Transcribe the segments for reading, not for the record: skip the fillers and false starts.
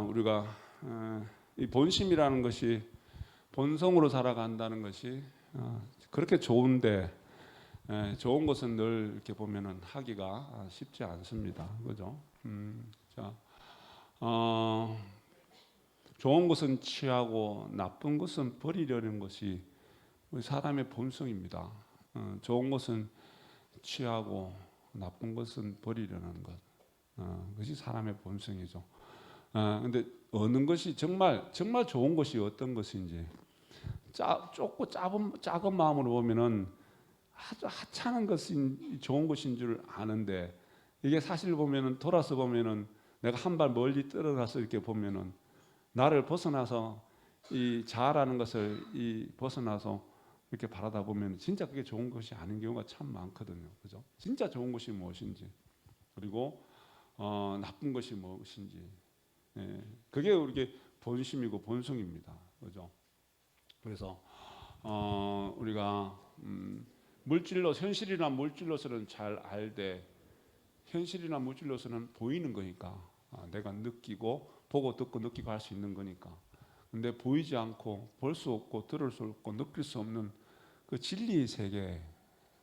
우리가 이 본심이라는 것이 본성으로 살아간다는 것이 그렇게 좋은데 좋은 것은 늘 이렇게 보면은 하기가 쉽지 않습니다. 그죠? 자, 좋은 것은 취하고 나쁜 것은 버리려는 것이 우리 사람의 본성입니다. 좋은 것은 취하고 나쁜 것은 버리려는 것. 그것이 사람의 본성이죠. 근데 어느 것이 정말 좋은 것이 어떤 것인지 좁고 작은 마음으로 보면은 아주 하찮은 것인 좋은 것인 줄 아는데 이게 사실 보면은 돌아서 보면은 내가 한 발 멀리 떨어가서 이렇게 보면은 나를 벗어나서 이 자아라는 것을 벗어나서 이렇게 바라다 보면 진짜 그게 좋은 것이 아닌 경우가 참 많거든요. 그죠? 진짜 좋은 것이 무엇인지 그리고 나쁜 것이 무엇인지 그게 우리의 본심이고 본성입니다. 그죠? 그래서 우리가 현실이나 물질로서는 잘 알되 현실이나 물질로서는 보이는 거니까 내가 느끼고 보고 듣고 느끼고 할 수 있는 거니까. 근데 보이지 않고 볼 수 없고 들을 수 없고 느낄 수 없는 그 진리의 세계,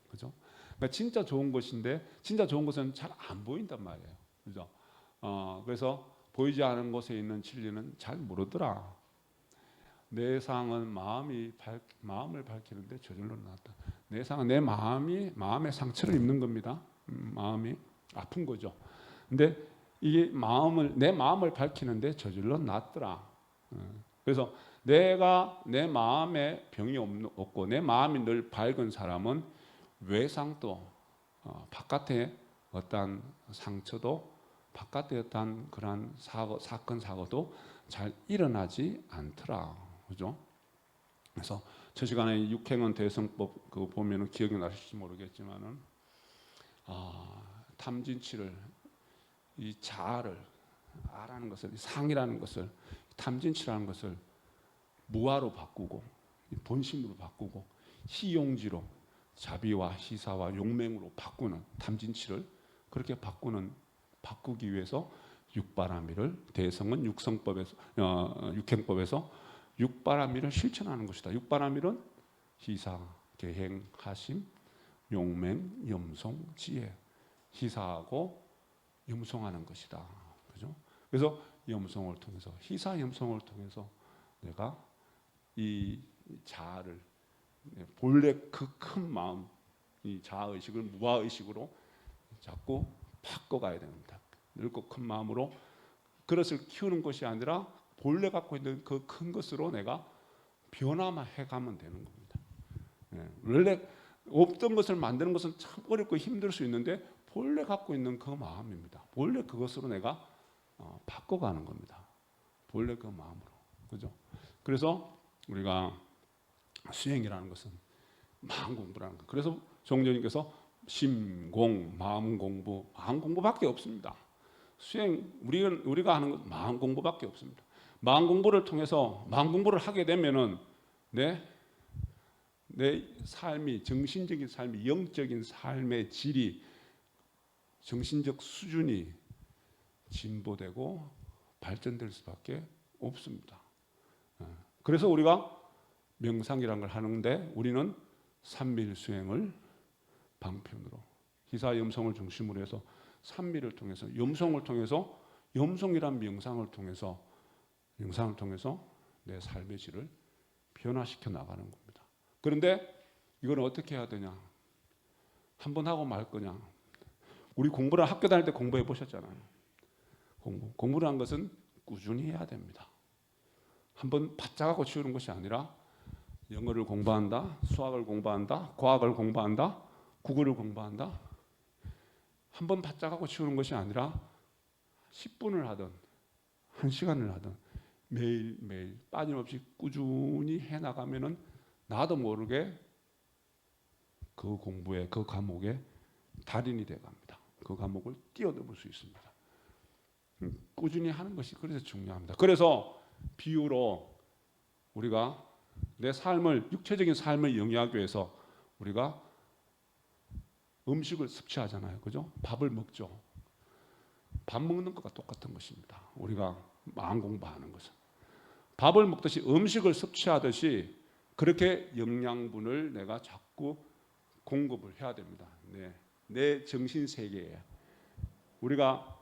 그죠? 그러니까 진짜 좋은 것인데 진짜 좋은 것은 잘 안 보인단 말이에요, 그죠? 그래서 보이지 않은 곳에 있는 진리는 잘 모르더라. 내상은 마음을 밝히는데 저절로 나왔다. 내상은 내 마음의 상처를 입는 겁니다. 마음이 아픈 거죠. 근데 이게 내 마음을 밝히는데 저절로 낫더라. 그래서 내가 내 마음에 병이 없고 내 마음이 늘 밝은 사람은 외상도 바깥에 어떤 상처도 바깥에 어떤 그런 사건 사고도 잘 일어나지 않더라. 그죠? 그래서 저 시간에 육행은 대성법 그거 보면은 기억이 나실지 모르겠지만은 탐진치를 이 자아를 아라는 것을 상이라는 것을 탐진치라는 것을 무아로 바꾸고 본심으로 바꾸고 희용지로 자비와 희사와 용맹으로 바꾸는 탐진치를 그렇게 바꾸기 위해서 육바라밀을 대성은 육행법에서 육바라밀을 실천하는 것이다. 육바라밀은 희사, 계행, 하심, 용맹, 염송, 지혜. 희사하고 염송하는 것이다. 그죠? 그래서 염송을 통해서 희사 염송을 통해서 내가 이 자아를 본래 그 큰 마음 이 자아 의식을 무아 의식으로 자꾸 바꿔가야 됩니다. 넓고 큰 마음으로 그것을 키우는 것이 아니라 본래 갖고 있는 그 큰 것으로 내가 변화만 해가면 되는 겁니다. 원래 없던 것을 만드는 것은 참 어렵고 힘들 수 있는데 본래 갖고 있는 그 마음입니다. 본래 그것으로 내가 바꿔가는 겁니다. 본래 그 마음으로. 그죠? 그래서 우리가 수행이라는 것은 마음 공부라는 거. 그래서 종교님께서 심공, 마음 공부밖에 없습니다. 수행 우리가 하는 건 마음 공부밖에 없습니다. 마음 공부를 하게 되면은 내 삶이 정신적인 삶이 영적인 삶의 질이 정신적 수준이 진보되고 발전될 수밖에 없습니다. 그래서 우리가 명상이라는 걸 하는데 우리는 삼밀 수행을 방편으로 희사 염성을 중심으로 해서 삼밀을 통해서 염성이란 명상을 통해서 내 삶의 질을 변화시켜 나가는 겁니다. 그런데 이걸 어떻게 해야 되냐? 한번 하고 말 거냐? 우리 공부를 학교 다닐 때 공부해 보셨잖아요. 공부를 한 것은 꾸준히 해야 됩니다. 한번 바짝 하고 치우는 것이 아니라 영어를 공부한다, 수학을 공부한다, 과학을 공부한다, 국어를 공부한다. 한번 바짝 하고 치우는 것이 아니라 10분을 하든 1시간을 하든 매일매일 빠짐없이 꾸준히 해나가면은 나도 모르게 그 공부에 그 과목에 달인이 돼갑니다. 그 과목을 뛰어넘을 수 있습니다. 꾸준히 하는 것이 그래서 중요합니다. 그래서 비유로 우리가 육체적인 삶을 영위하기 위해서 우리가 음식을 섭취하잖아요. 그죠? 밥을 먹죠. 밥 먹는 것과 똑같은 것입니다. 우리가 마음 공부하는 것은 밥을 먹듯이 음식을 섭취하듯이 그렇게 영양분을 내가 자꾸 공급을 해야 됩니다. 내 정신 세계에 우리가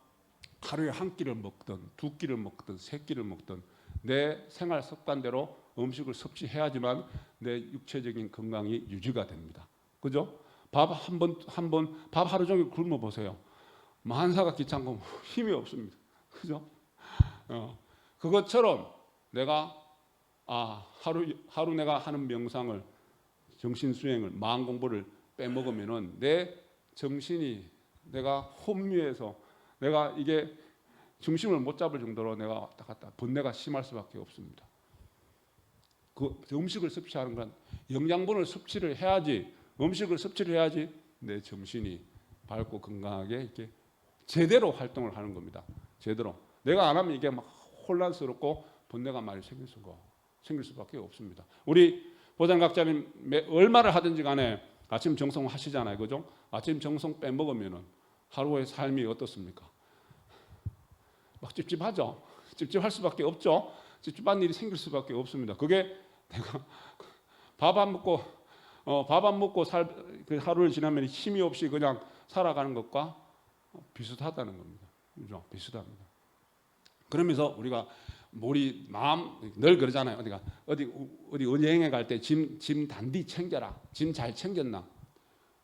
하루에 한 끼를 먹든 두 끼를 먹든 세 끼를 먹든 내 생활 습관대로 음식을 섭취해야지만 내 육체적인 건강이 유지가 됩니다. 그죠? 밥 밥 하루 종일 굶어 보세요. 만사가 귀찮고 힘이 없습니다. 그죠? 그것처럼 내가 하루 내가 하는 명상을 정신 수행을 마음 공부를 빼먹으면은 내 정신이 내가 혼미해서 내가 이게 중심을 못 잡을 정도로 내가 왔다 갔다 번뇌가 심할 수밖에 없습니다. 그 음식을 섭취하는 건 영양분을 섭취를 해야지 음식을 섭취를 해야지 내 정신이 밝고 건강하게 이렇게 제대로 활동을 하는 겁니다. 제대로 내가 안 하면 이게 막 혼란스럽고 번뇌가 많이 생길 수밖에 없습니다. 우리 보장각자님 얼마를 하든지 간에 아침 정성 하시잖아요, 그죠? 아침 정성 빼먹으면은 하루의 삶이 어떻습니까? 막 찝찝하죠. 찝찝할 수밖에 없죠. 찝찝한 일이 생길 수밖에 없습니다. 그게 내가 밥 안 먹고 그 하루를 지나면 힘이 없이 그냥 살아가는 것과 비슷하다는 겁니다. 그죠? 비슷합니다. 그러면서 우리가 마음 늘 그러잖아요. 어디 여행에 갈 때 짐 단디 챙겨라. 짐 잘 챙겼나?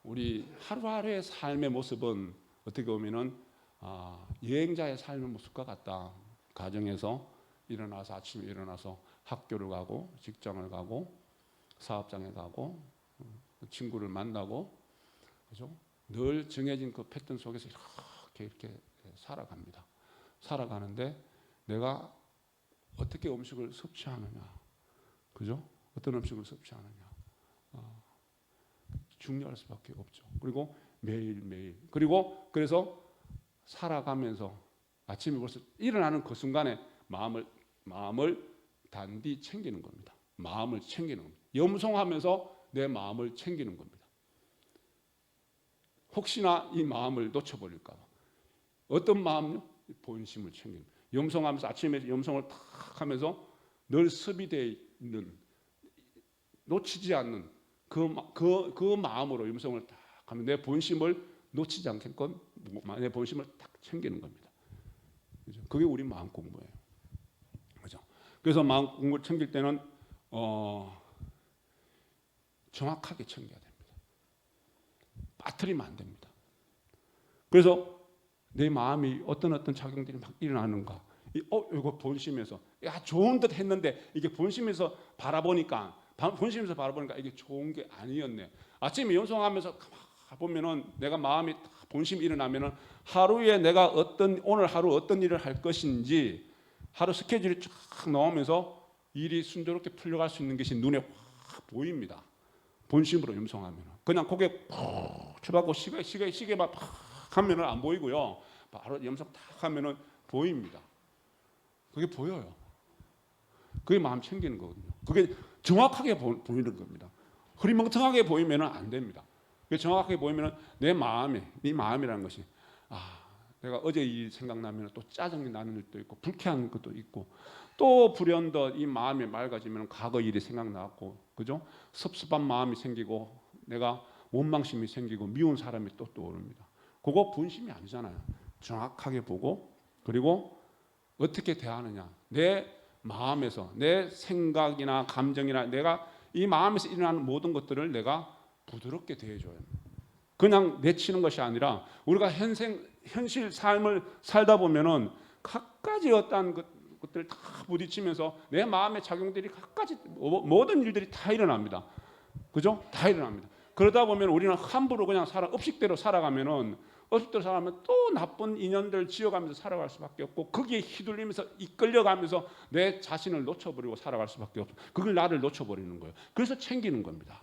우리 하루하루의 삶의 모습은 어떻게 보면은 여행자의 삶의 모습과 같다. 가정에서 아침에 일어나서 학교를 가고 직장을 가고 사업장에 가고 친구를 만나고 그죠? 늘 정해진 그 패턴 속에서 이렇게 살아갑니다. 살아가는데 내가 어떻게 음식을 섭취하느냐, 그죠? 어떤 음식을 섭취하느냐 중요할 수밖에 없죠. 그리고 매일매일 그래서 살아가면서 아침에 벌써 일어나는 그 순간에 마음을 단디 챙기는 겁니다. 마음을 챙기는 겁니다. 염송하면서 내 마음을 챙기는 겁니다. 혹시나 이 마음을 놓쳐버릴까 봐. 어떤 마음요? 본심을 챙기는 거예요. 염송하면서 아침에 염송을 탁 하면서 늘 습이되어 있는 놓치지 않는 그 마음으로 염송을 탁 하면 내 본심을 놓치지 않겠건 내 본심을 딱 챙기는 겁니다. 그죠? 그게 우리 마음 공부예요. 그죠? 그래서 마음 공부를 챙길 때는 정확하게 챙겨야 됩니다. 빠뜨리면 안 됩니다. 그래서 내 마음이 어떤 작용들이 막 일어나는가? 이거 본심에서 좋은 듯 했는데 이게 본심에서 바라보니까 이게 좋은 게 아니었네. 아침에 연송하면서 보면은 내가 마음이 본심이 일어나면은 하루에 내가 오늘 하루 어떤 일을 할 것인지 하루 스케줄이 쫙 나오면서 일이 순조롭게 풀려갈 수 있는 것이 눈에 확 보입니다. 본심으로 염송하면 그냥 고개 푹 쳐박고 시계만 팍 하면은 안 보이고요. 바로 염송 탁 하면은 보입니다. 그게 보여요. 그게 마음 챙기는 거거든요. 그게 정확하게 보이는 겁니다. 흐리멍텅하게 보이면은 안 됩니다. 그게 정확하게 보이면은 내 마음이 네 마음이라는 것이 내가 어제 일 생각나면 또 짜증이 나는 일도 있고 불쾌한 것도 있고 또 불현듯 이 마음이 맑아지면 과거 일이 생각나고 그죠? 섭섭한 마음이 생기고 내가 원망심이 생기고 미운 사람이 또 떠오릅니다. 그거 분심이 아니잖아요. 정확하게 보고 그리고 어떻게 대하느냐. 내 마음에서 내 생각이나 감정이나 내가 이 마음에서 일어나는 모든 것들을 내가 부드럽게 대해줘요. 그냥 내치는 것이 아니라 우리가 현실 삶을 살다 보면은 각가지 어떠한 것들을 다 부딪히면서 내 마음의 작용들이 각가지 모든 일들이 다 일어납니다. 그죠? 다 일어납니다. 그러다 보면 우리는 함부로 그냥 업식대로 살아가면은 또 나쁜 인연들 지어가면서 살아갈 수밖에 없고 거기에 휘둘리면서 이끌려가면서 내 자신을 놓쳐버리고 살아갈 수밖에 없어. 그걸 나를 놓쳐버리는 거예요. 그래서 챙기는 겁니다.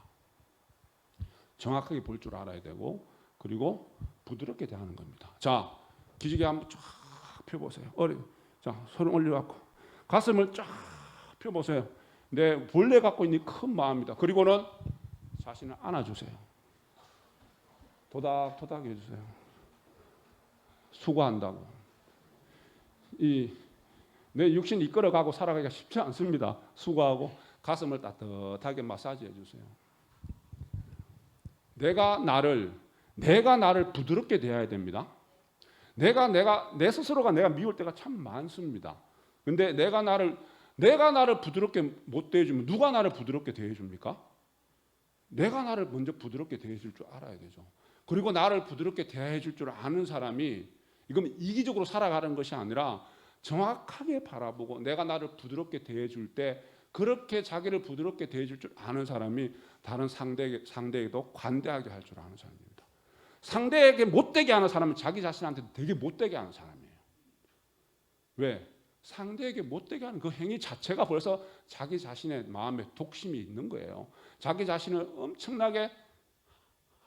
정확하게 볼 줄 알아야 되고 그리고 부드럽게 대하는 겁니다. 자, 기지개 한번 쫙 펴보세요. 자, 손을 올려갖고 가슴을 쫙 펴보세요. 내 본래 갖고 있는 큰 마음이다. 그리고는 자신을 안아주세요. 도닥도닥 해주세요. 수고한다고. 이 내 육신 이끌어가고 살아가기가 쉽지 않습니다. 수고하고 가슴을 따뜻하게 마사지해 주세요. 내가 나를 부드럽게 대해야 됩니다. 내 스스로가 내가 미울 때가 참 많습니다. 근데 내가 나를 부드럽게 못 대해주면 누가 나를 부드럽게 대해줍니까? 내가 나를 먼저 부드럽게 대해줄 줄 알아야 되죠. 그리고 나를 부드럽게 대해줄 줄 아는 사람이 이건 이기적으로 살아가는 것이 아니라 정확하게 바라보고 내가 나를 부드럽게 대해줄 때 그렇게 자기를 부드럽게 대해줄 줄 아는 사람이 다른 상대에게도 관대하게 할 줄 아는 사람입니다. 상대에게 못되게 하는 사람은 자기 자신한테 되게 못되게 하는 사람이에요. 왜? 상대에게 못되게 하는 그 행위 자체가 벌써 자기 자신의 마음에 독심이 있는 거예요. 자기 자신을 엄청나게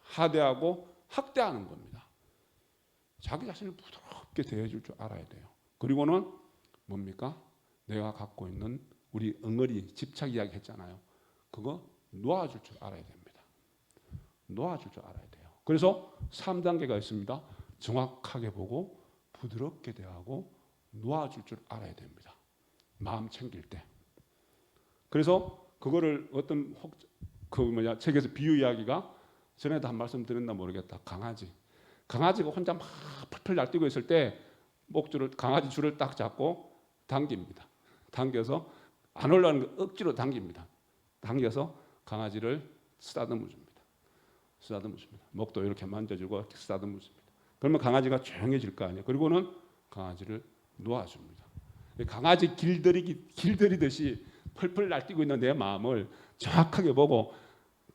하대하고 학대하는 겁니다. 자기 자신을 부드럽게 대해줄 줄 알아야 돼요. 그리고는 뭡니까? 내가 갖고 있는 우리 응어리 집착 이야기 했잖아요. 그거 놓아줄 줄 알아야 됩니다. 놓아줄 줄 알아야 돼요. 그래서 3단계가 있습니다. 정확하게 보고 부드럽게 대하고 놓아줄 줄 알아야 됩니다. 마음 챙길 때. 그래서 그거를 어떤 책에서 비유 이야기가 전에도 한 말씀 드렸나 모르겠다. 강아지가 혼자 막 풀풀 날뛰고 있을 때 강아지 줄을 딱 잡고 당깁니다. 당겨서 안 올라가는 거 억지로 당깁니다. 당겨서 강아지를 쓰다듬어 줍니다. 목도 이렇게 만져주고 쓰다듬어 줍니다. 그러면 강아지가 조용해질 거 아니에요. 그리고는 강아지를 놓아줍니다. 강아지 길들이듯이 펄펄 날뛰고 있는 내 마음을 정확하게 보고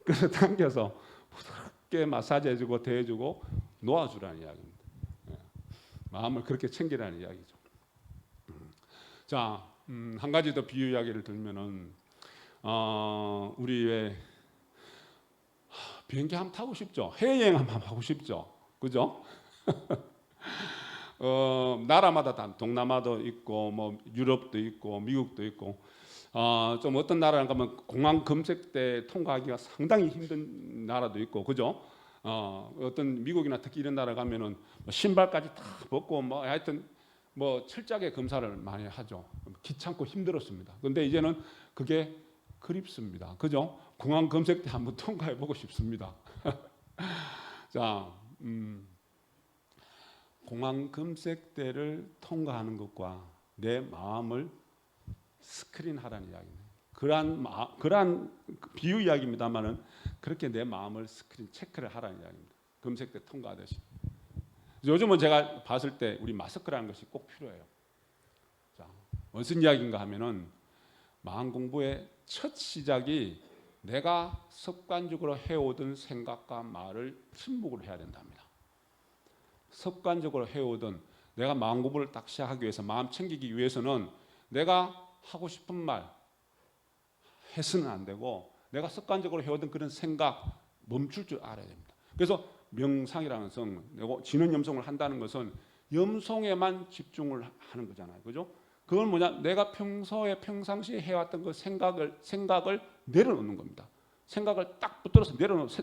그래서 당겨서 부드럽게 마사지해주고 대해주고 놓아주라는 이야기입니다. 마음을 그렇게 챙기라는 이야기죠. 자, 한 가지 더 비유 이야기를 들면은 우리 왜 비행기 한번 타고 싶죠? 해외여행 한번 하고 싶죠? 그죠? 나라마다 다 동남아도 있고 뭐 유럽도 있고 미국도 있고 좀 어떤 나라를 가면 공항 검색대 통과하기가 상당히 힘든 나라도 있고 그죠? 어떤 미국이나 특히 이런 나라 가면은 신발까지 다 벗고 뭐 하여튼 뭐 철저하게 검사를 많이 하죠. 귀찮고 힘들었습니다. 근데 이제는 그게 그립습니다. 그죠? 공항 검색대 한번 통과해 보고 싶습니다. 자, 공항 검색대를 통과하는 것과 내 마음을 스크린하라는 이야기입니다. 그러한 비유 이야기입니다만은 그렇게 내 마음을 스크린 체크를 하라는 이야기입니다. 검색대 통과하듯이. 요즘은 제가 봤을 때 우리 마스크라는 것이 꼭 필요해요. 자, 무슨 이야기인가 하면은 마음 공부의 첫 시작이 내가 습관적으로 해오던 생각과 말을 침묵을 해야 된답니다. 습관적으로 해오던 내가 마음 공부를 딱 시작하기 위해서 마음 챙기기 위해서는 내가 하고 싶은 말 해서는 안 되고 내가 습관적으로 해오던 그런 생각 멈출 줄 알아야 됩니다. 그래서 명상이라는 진원 염송을 한다는 것은 염송에만 집중을 하는 거잖아요. 그죠? 그건 뭐냐? 내가 평상시에 해왔던 그 생각을 내려놓는 겁니다. 생각을 딱 붙들어서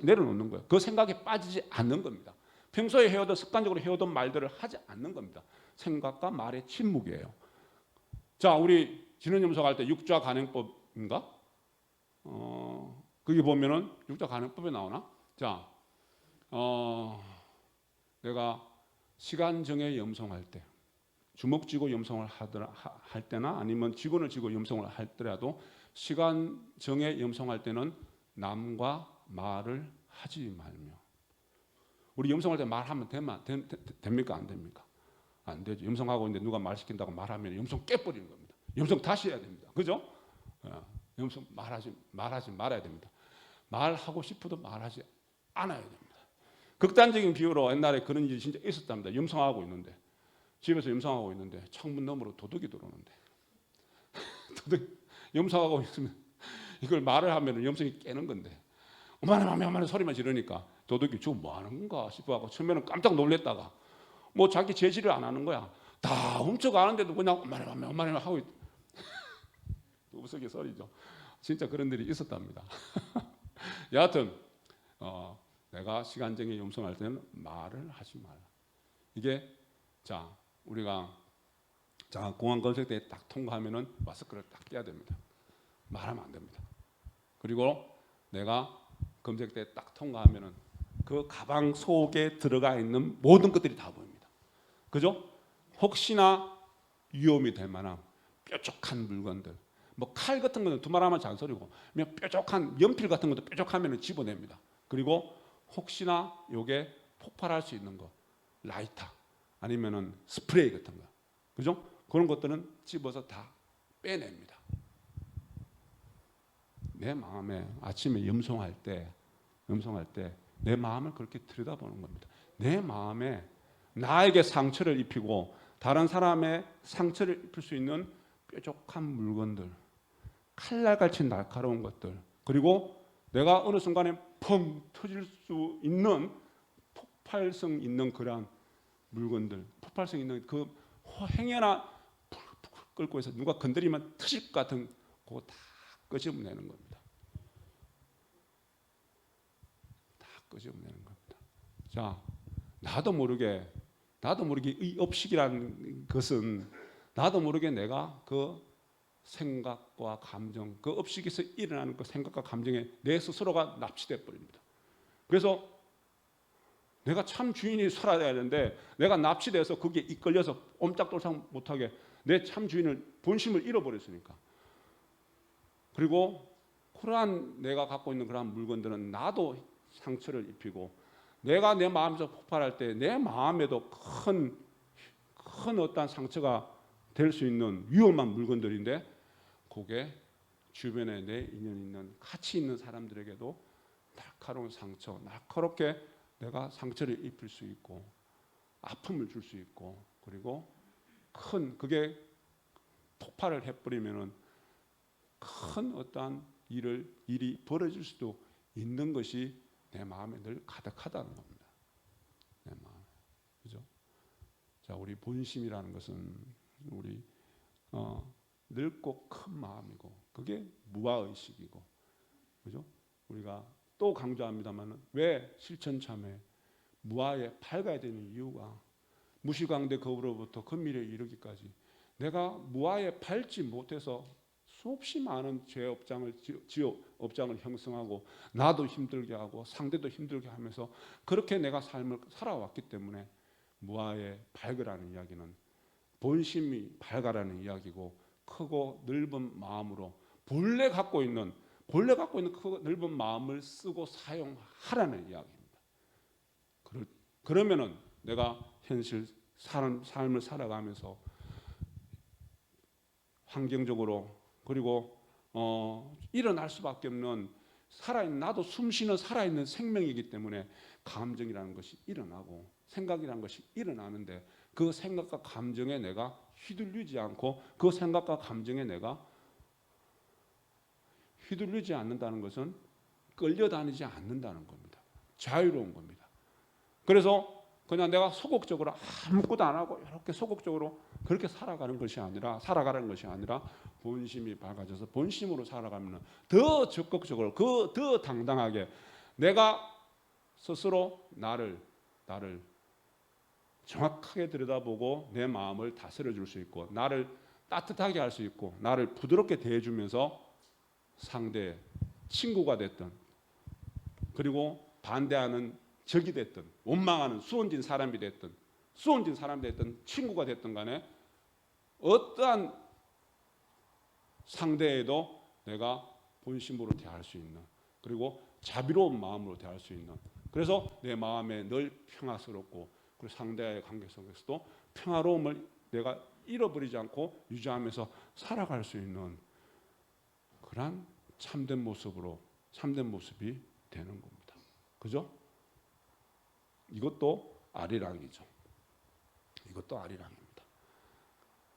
내려놓는 거예요. 그 생각에 빠지지 않는 겁니다. 평소에 해오던 습관적으로 해오던 말들을 하지 않는 겁니다. 생각과 말의 침묵이에요. 자, 우리 진원염소 할 때 육좌 간행법인가? 거기 보면은 육좌 간행법에 나오나? 자, 내가 시간 정해 염송할 때, 주먹 쥐고 염송을 할 때나 아니면 직원을 쥐고 염송을 하더라도 시간 정해 염송할 때는 남과 말을 하지 말며. 우리 염송할 때 말하면 됩니까? 안 됩니까? 안 되죠. 염송하고 있는데 누가 말 시킨다고 말하면 염송 깨버리는 겁니다. 염송 다시 해야 됩니다. 그죠? 염송 말하지 말아야 됩니다. 말하고 싶어도 말하지 않아야 됩니다. 극단적인 비유로 옛날에 그런 일이 진짜 있었답니다. 염송하고 있는데 집에서 염송하고 있는데 창문 너머로 도둑이 들어오는데 염송하고 있으면 이걸 말을 하면 염송이 깨는 건데 어마어마한 소리만 지르니까 도둑이 저 뭐 하는 건가 싶어하고 처음에는 깜짝 놀랐다가 뭐 자기 제지를 안 하는 거야. 다 훔쳐가는데도 그냥 어마어마한 하고 있다. 우스갯소리죠. 진짜 그런 일이 있었답니다. 여하튼 내가 시간정에 염송할 때는 말을 하지 말라. 이게 자 우리가 자, 공항 검색대에 딱 통과하면은 마스크를 딱 껴야 됩니다. 말하면 안 됩니다. 그리고 내가 검색대에 딱 통과하면은 그 가방 속에 들어가 있는 모든 것들이 다 보입니다. 그죠? 혹시나 위험이 될 만한 뾰족한 물건들, 뭐 칼 같은 거는 두말하면 잔소리고, 뾰족한 연필 같은 것도 뾰족하면 집어냅니다. 그리고 혹시나 요게 폭발할 수 있는 거, 라이터 아니면은 스프레이 같은 거, 그죠? 그런 것들은 집어서 다 빼냅니다. 내 마음에 아침에 염송할 때 내 마음을 그렇게 들여다보는 겁니다. 내 마음에 나에게 상처를 입히고 다른 사람의 상처를 입힐 수 있는 뾰족한 물건들, 칼날같이 날카로운 것들, 그리고 내가 어느 순간에 펑 터질 수 있는 폭발성 있는 그러한 물건들, 폭발성 있는 그 행여나 끌고 해서 누가 건드리면 터질 것 같은 그거 다 끄집어내는 겁니다. 다 끄집어내는 겁니다. 자, 나도 모르게 이 업식이라는 것은 나도 모르게 내가 그 생각과 감정, 그 업식에서 일어나는 그 생각과 감정에 내 스스로가 납치돼 버립니다. 그래서 내가 참 주인이 살아야 되는데 내가 납치돼서 거기에 이끌려서 옴짝돌짝 못하게 내 참 주인을 본심을 잃어버렸으니까. 그리고 그러한 내가 갖고 있는 그러한 물건들은 나도 상처를 입히고 내가 내 마음에서 폭발할 때 내 마음에도 큰 어떤 상처가 될 수 있는 위험한 물건들인데 그게 주변에 내 인연 있는 가치 있는 사람들에게도 날카로운 상처, 날카롭게 내가 상처를 입힐 수 있고 아픔을 줄 수 있고 그리고 그게 폭발을 해버리면은 큰 어떠한 일이 벌어질 수도 있는 것이 내 마음에 늘 가득하다는 겁니다. 내 마음에, 그죠? 자, 우리 본심이라는 것은 우리 넓고 큰 마음이고 그게 무아의식이고, 그죠? 우리가 또 강조합니다만 왜 실천참회 무아에 밝아야 되는 이유가 무시광대 거부로부터 금밀에 이르기까지 내가 무아에 밝지 못해서 수없이 많은 죄 업장을 업장을 형성하고 나도 힘들게 하고 상대도 힘들게 하면서 그렇게 내가 삶을 살아왔기 때문에 무아에 밝으라는 이야기는 본심이 밝아라는 이야기고 크고 넓은 마음으로 본래 갖고 있는 그 넓은 마음을 쓰고 사용하라는 이야기입니다. 그러면은 내가 현실 삶을 살아가면서 환경적으로 그리고 일어날 수밖에 없는 나도 숨쉬는 살아있는 생명이기 때문에 감정이라는 것이 일어나고 생각이라는 것이 일어나는데 그 생각과 감정에 내가 휘둘리지 않고 그 생각과 감정에 내가 휘둘리지 않는다는 것은 끌려다니지 않는다는 겁니다. 자유로운 겁니다. 그래서 그냥 내가 소극적으로 아무것도 안 하고 이렇게 소극적으로 그렇게 살아가는 것이 아니라 본심이 밝아져서 본심으로 살아가면 더 적극적으로 더 당당하게 내가 스스로 나를 정확하게 들여다보고 내 마음을 다스려 줄 수 있고 나를 따뜻하게 할 수 있고 나를 부드럽게 대해주면서 상대 친구가 됐든 그리고 반대하는 적이 됐든 원망하는 수원진 사람이 됐든 친구가 됐든 간에 어떠한 상대에도 내가 본심으로 대할 수 있는 그리고 자비로운 마음으로 대할 수 있는 그래서 내 마음에 늘 평화스럽고 그리고 상대와의 관계 속에서도 평화로움을 내가 잃어버리지 않고 유지하면서 살아갈 수 있는 그런 참된 모습이 되는 겁니다. 그죠? 이것도 아리랑이죠. 이것도 아리랑입니다.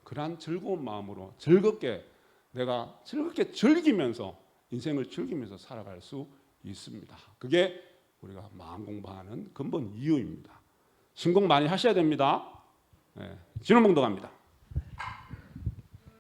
그러한 즐거운 마음으로 내가 즐겁게 즐기면서 인생을 즐기면서 살아갈 수 있습니다. 그게 우리가 마음 공부하는 근본 이유입니다. 신공 많이 하셔야 됩니다. 진원봉도 갑니다.